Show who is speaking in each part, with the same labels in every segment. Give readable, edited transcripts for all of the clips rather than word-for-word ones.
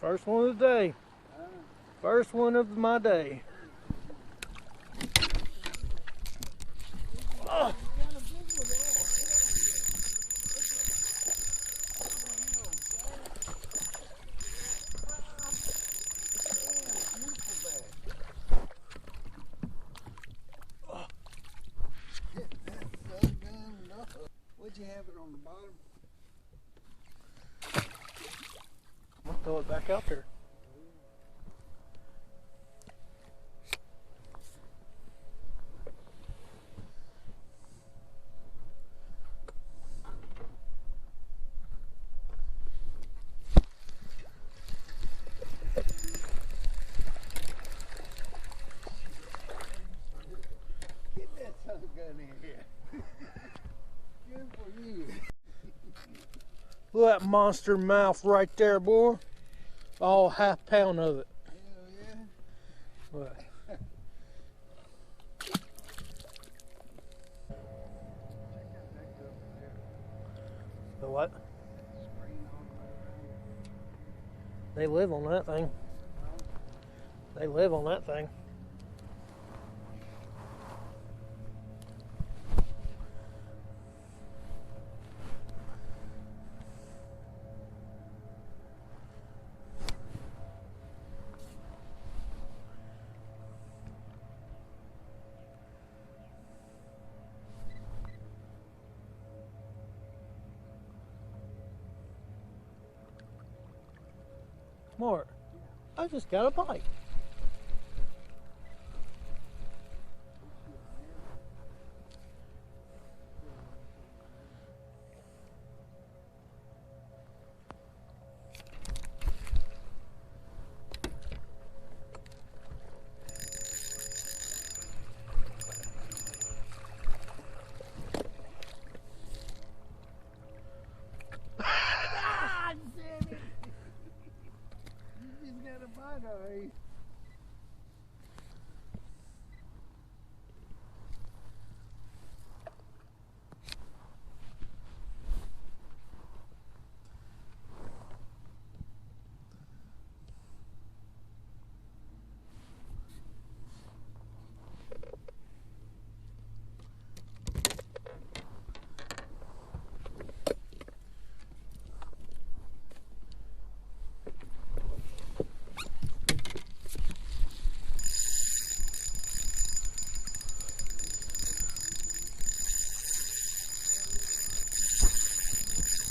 Speaker 1: First one of the day. First one of my day. Oh.
Speaker 2: What'd you have it on the bottom?
Speaker 1: I'm gonna throw it back out there.
Speaker 2: Get that son of a gun in here. Good for you.
Speaker 1: Look at that monster mouth right there, boy. All half pound of it.
Speaker 2: Hell yeah.
Speaker 1: What? The what? They live on that thing. They live on that thing. Mark, I just got a bite.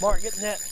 Speaker 1: Mark, get in that.